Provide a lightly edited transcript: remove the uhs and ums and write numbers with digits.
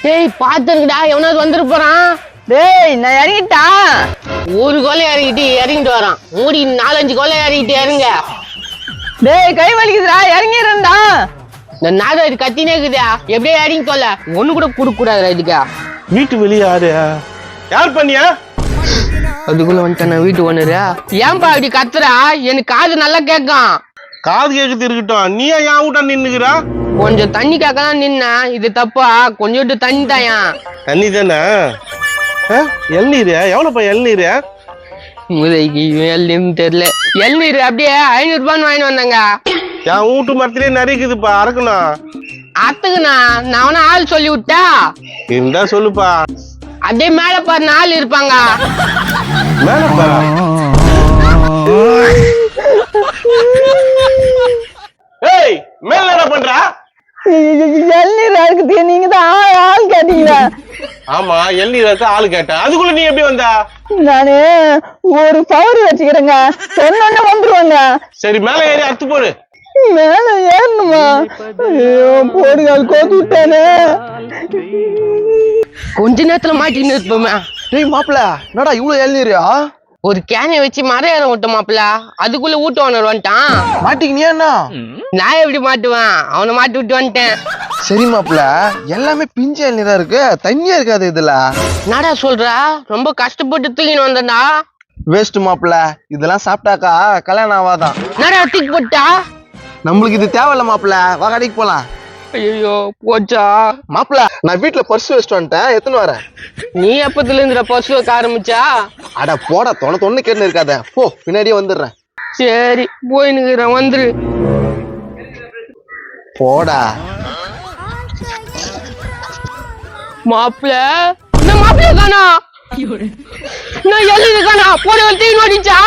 டேய் பாத்துருக்குடா, எவனாவது வந்துட்டு போறான். டேய் நான் இறங்கிட்டா. ஒரு கொலை இறங்கிட்டு வரான். மூடி 4-5 கொலை இறங்கிட்டு இறங்க. டேய் கை வலிக்குதுடா, இறங்கிடுறா. இந்த நாடு கத்தினே இருக்குதா, எப்படியே இறங்கி தொல்ல. ஒண்ணு கூட கொடுக்க கூடாதுடா இதுக்கா. வீட்டு வெளியே யாரு யார் பண்ணியா? அதுக்குள்ள வந்துட்டேன் வீட்டு ஓனரு. ஏன்பா அப்படி கத்துறா? எனக்கு காது நல்லா கேட்கும். காது கேட்கறது இருக்கட்டும், நீ ஏன் வீட்டா நின்னுக்குறா? கொஞ்சம் தண்ணி கேட்கலாம் நின்ன. இது தப்பா? கொஞ்சோட்டு தண்ணி தாயா. தண்ணி தானே? இளநீர் எவ்வளவுப்பா இளநீர்? முதலைக்கு இளநீர்னு தெரியல. இளநீர் அப்படியே 500 ரூபான்னு வாங்கிட்டு வந்தாங்க. என் வீட்டு மரத்திலே நிறைக்குதுப்பா, அறக்கணும். அத்துக்குண்ணா நான் வேணா ஆள் சொல்லி விட்டா. இருந்தா சொல்லுப்பா. அதே மேல பாரு ஆள் இருப்பாங்க. மேலப்பா ஏய் மேல என்ன பண்றா? இளநீர் இறக்குது, நீங்க தான் ஆள் கேட்டீங்களா? ஆமா இளநீர் இருக்க ஆளு கேட்டேன். அதுக்குள்ள நீ எப்படி வந்தா? நானு ஒரு பவர் வச்சுக்கிறேங்க, சொன்ன வந்துருவாங்க. சரி மேல ஏறி அத்து போடு. மேல ஏறணுமா? ஐயோ போடுகால் கோத்து விட்டானே. கொஞ்ச நேரத்துல மாட்டின்னு இருப்போமே. டேய் மாப்பிள்ள, என்னடா இவ்வளவு இளநீரியா? ஒரு கேனை வச்சு மரம் ஏற விட்டோம் மாப்பிள்ள. அதுக்குள்ள வீட்டு ஓனர் வந்துட்டான். மாட்டிக்கினியா என்ன? நான் எப்படி மாட்டுவேன்? அவனை மாட்டி விட்டு வந்துட்டேன். சரி மாப்பிள்ள, எல்லாமே பிஞ்ச இளநீரா இருக்கு, தண்ணியா இருக்காது இதுல. என்னடா சொல்ற? ரொம்ப கஷ்டப்பட்டு தூக்கின்னு வந்தா. வேஸ்ட் மாப்பிள்ள, இதெல்லாம் சாப்பிட்டாக்கா கல்யாணம் ஆகாதான். என்னடா தூக்கி போட்டா? நம்மளுக்கு இது தேவையில்ல மாப்பிள்ள, வா கடைக்கு போலாம். ஐயோ போச்சா. மாப்பிள்ள நான் வீட்டுல பர்ஸ் வச்சுட்டு வந்துட்டேன், எத்தனை வரேன். நீ எப்பத்துல இருந்து பசு வைக்க ஆரம்பிச்சா? அட போடா, தொண்ணு கேட்டு இருக்காத, போ பின்னாடியே வந்துடுறேன். சரி போயினுக்குறேன், வந்துரு. போடா மாப்பிள்ள. என்ன மாப்பிள்ள காணா? நான் எழுதி காணா? போட தீ ஓடிச்சா?